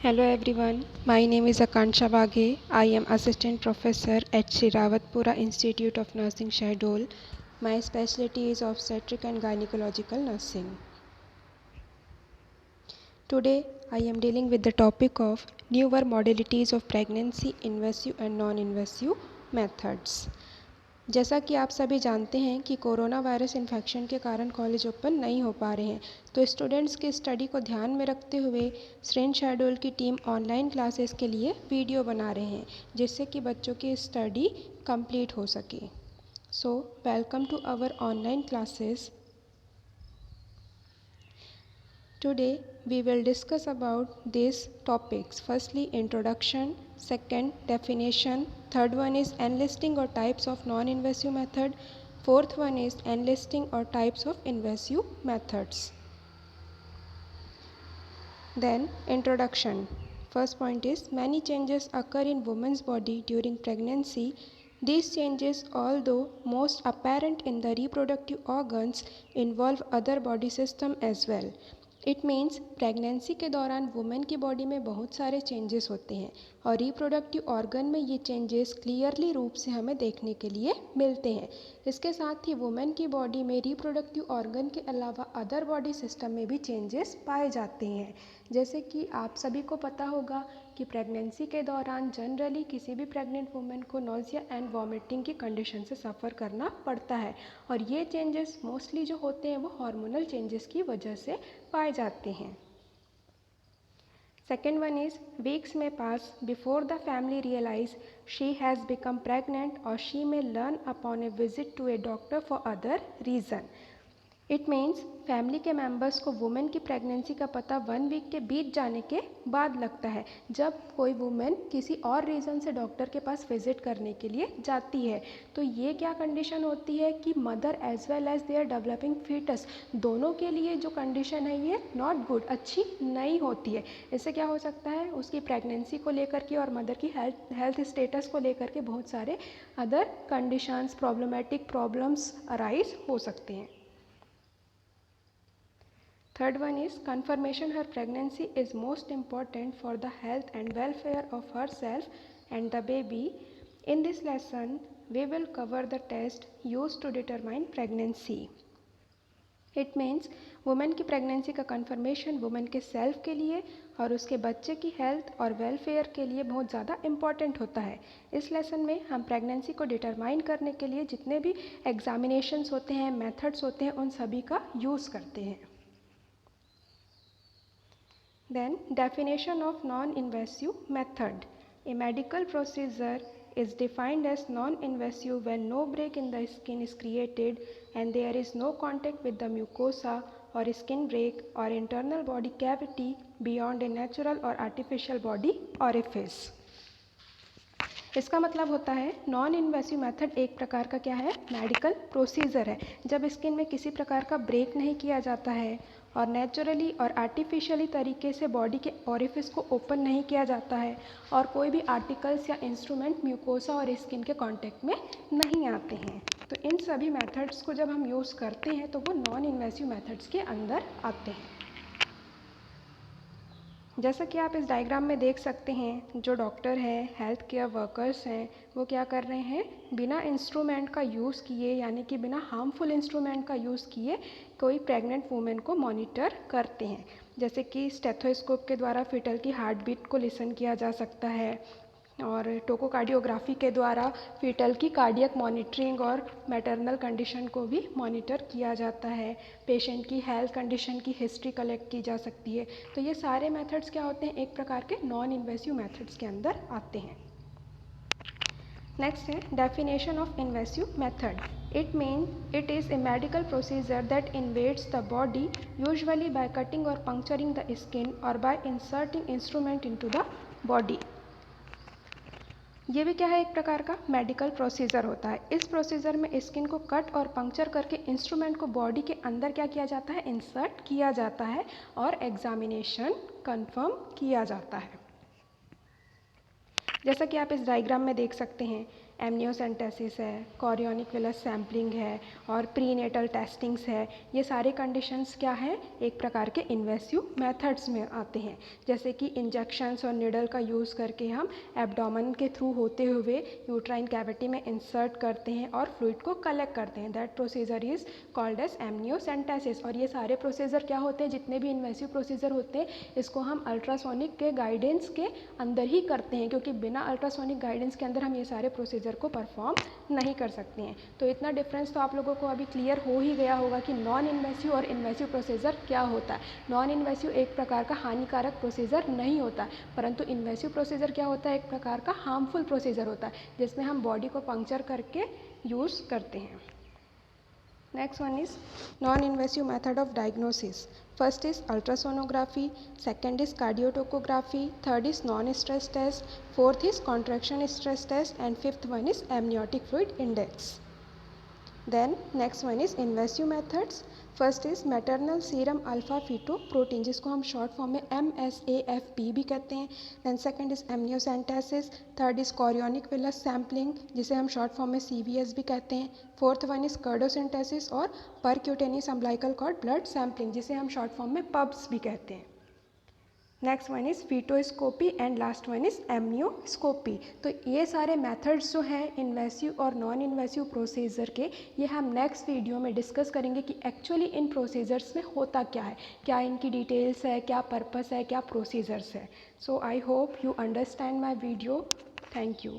Hello everyone, my name is Akansha Baghe. I am Assistant Professor at Sri Rawatpura Institute of Nursing, Shahdol. My specialty is obstetric and gynecological nursing. Today I am dealing with the topic of newer modalities of pregnancy, invasive and non-invasive methods. जैसा कि आप सभी जानते हैं कि corona virus infection के कारण college open नहीं हो पा रहे हैं, तो स्टूडेंट्स की स्टडी को ध्यान में रखते हुए स्ट्रेन शेड्यूल की टीम ऑनलाइन क्लासेस के लिए वीडियो बना रहे हैं, जिससे कि बच्चों की स्टडी कंप्लीट हो सके. So welcome to our online classes. Today we will discuss about these topics. Firstly, introduction. Second, definition. Third one is enlisting or types of non-invasive method. Fourth one is enlisting or types of invasive methods. Then introduction. First point is many changes occur in woman's body during pregnancy. These changes, although most apparent in the reproductive organs, involve other body system as well. It means pregnancy के दौरान women की body में बहुत सारे changes होते हैं और reproductive organ में ये चेंजेस क्लियरली रूप से हमें देखने के लिए मिलते हैं. इसके साथ ही वुमेन की बॉडी में रिप्रोडक्टिव ऑर्गन के अलावा अदर बॉडी सिस्टम में भी चेंजेस पाए जाते हैं. जैसे कि आप सभी को पता होगा कि प्रेगनेंसी के दौरान जनरली किसी भी प्रेग्नेंट वुमेन को नोज़िया एंड वॉमिटिंग की कंडीशन से सफ़र करना पड़ता है और ये चेंजेस मोस्टली जो होते हैं वो हार्मोनल चेंजेस की वजह से पाए जाते हैं. Second one is weeks may pass before the family realize she has become pregnant or she may learn upon a visit to a doctor for other reason. It means family के members को women की pregnancy का पता 1 week के बीत जाने के बाद लगता है, जब कोई वुमेन किसी और रीज़न से डॉक्टर के पास विजिट करने के लिए जाती है. तो ये क्या कंडीशन होती है कि mother as well as their developing foetus दोनों के लिए जो कंडीशन है ये नॉट गुड, अच्छी नहीं होती है. इससे क्या हो सकता है, उसकी प्रेगनेंसी को लेकर के और मदर की हेल्थ स्टेटस को लेकर के बहुत सारे other conditions, problematic problems arise हो सकते हैं. Third one is confirmation her pregnancy is most important for the health and welfare of herself and the baby. In this lesson, we will cover the test used to determine pregnancy. It means women की pregnancy का conformation women के self के लिए और उसके बच्चे की health और वेलफेयर के लिए बहुत ज़्यादा इम्पॉर्टेंट होता है. इस लेसन में हम प्रेगनेंसी को डिटरमाइन करने के लिए जितने भी एग्जामिनेशंस होते हैं, मेथड्स होते हैं, उन सभी का यूज़ करते हैं. Then definition of non-invasive method. A medical procedure is defined as non-invasive when no break in the skin is created and there is no contact with the mucosa or skin break or internal body cavity beyond a natural or artificial body orifice. इसका मतलब होता है non invasive method एक प्रकार का क्या है, medical procedure है, जब स्किन में किसी प्रकार का ब्रेक नहीं किया जाता है और नेचुरली और आर्टिफिशियली तरीके से बॉडी के ओरिफिस को ओपन नहीं किया जाता है और कोई भी आर्टिकल्स या इंस्ट्रूमेंट म्यूकोसा और स्किन के कांटेक्ट में नहीं आते हैं. तो इन सभी मेथड्स को जब हम यूज़ करते हैं तो वो नॉन इन्वेसिव मेथड्स के अंदर आते हैं. जैसा कि आप इस डायग्राम में देख सकते हैं, जो डॉक्टर हैं, हेल्थ केयर वर्कर्स हैं, वो क्या कर रहे हैं, बिना इंस्ट्रूमेंट का यूज़ किए यानी कि बिना हार्मफुल इंस्ट्रूमेंट का यूज़ किए कोई प्रेग्नेंट वुमेन को मॉनिटर करते हैं. जैसे कि स्टेथोस्कोप के द्वारा फीटल की हार्ट बीट को लिसन किया जा सकता है और टोकोकार्डियोग्राफी के द्वारा फीटल की कार्डियक मॉनिटरिंग और मैटरनल कंडीशन को भी मॉनिटर किया जाता है. पेशेंट की हेल्थ कंडीशन की हिस्ट्री कलेक्ट की जा सकती है. तो ये सारे मेथड्स क्या होते हैं, एक प्रकार के नॉन इन्वेसिव मेथड्स के अंदर आते हैं. नेक्स्ट है definition of invasive method. It means it is a medical procedure that invades the body usually by cutting और पंक्चरिंग द स्किन और bye inserting instrument into the body. ये भी क्या है, एक प्रकार का मेडिकल प्रोसीजर होता है. इस प्रोसीजर में स्किन को कट और पंक्चर करके इंस्ट्रूमेंट को बॉडी के अंदर क्या किया जाता है, इंसर्ट किया जाता है और एग्जामिनेशन कंफर्म किया जाता है. जैसा कि आप इस डायग्राम में देख सकते हैं, एमनियोसेंटेसिस है, कॉरियोनिक विलस सैम्पलिंग है और प्रीनेटल टेस्टिंग्स है, ये सारे कंडीशंस क्या हैं, एक प्रकार के इन्वेसिव मेथड्स में आते हैं। जैसे कि इंजेक्शंस और निडल का यूज़ करके हम एब्डोमेन के थ्रू होते हुए यूट्राइन कैविटी में इंसर्ट करते हैं और फ्लूइड को कलेक्ट करते हैं। That procedure is called as amniocentesis. और ये सारे प्रोसीजर क्या होते हैं, जितने भी इन्वेसिव प्रोसीजर होते हैं इसको हम अल्ट्रासोनिक के गाइडेंस के अंदर ही करते हैं, क्योंकि बिना अल्ट्रासोनिक गाइडेंस के अंदर हम ये सारे प्रोसीजर को परफॉर्म नहीं कर सकते हैं। तो इतना डिफरेंस तो आप लोगों को अभी क्लियर हो ही गया होगा कि नॉन इन्वेसिव और इन्वेसिव प्रोसीजर क्या होता है। नॉन इन्वेसिव एक प्रकार का हानिकारक प्रोसीजर नहीं होता, परंतु इन्वेसिव प्रोसीजर क्या होता है, एक प्रकार का हार्मफुल प्रोसीजर होता है जिसमें हम बॉडी को पंक्चर करके यूज़ करते हैं। Next one is non-invasive method of diagnosis. First is ultrasonography, second is cardiotocography, third is non-stress test, fourth is contraction stress test, and fifth one is amniotic fluid index. Then next one is invasive methods. First is maternal serum alpha fetoprotein, जिसको हम short form में MSAFP भी कहते हैं। Then second is amniocentesis, third is chorionic villus sampling, जिसे हम short form में CVS भी कहते हैं। फोर्थ वन इज़ कर्डोसिंथेसिस और percutaneous umbilical cord blood sampling, जिसे हम शॉर्ट फॉर्म में PUBS भी कहते हैं। Next one is fetoscopy and last one is amnioscopy. तो ये सारे मेथड्स जो हैं इन्वेसिव और नॉन इन्वेसिव प्रोसीजर के, ये हम नेक्स्ट वीडियो में डिस्कस करेंगे कि एक्चुअली इन प्रोसीजर्स में होता क्या है, क्या इनकी डिटेल्स है, क्या पर्पस है, क्या प्रोसीजर्स है। So I hope you understand my video. Thank you.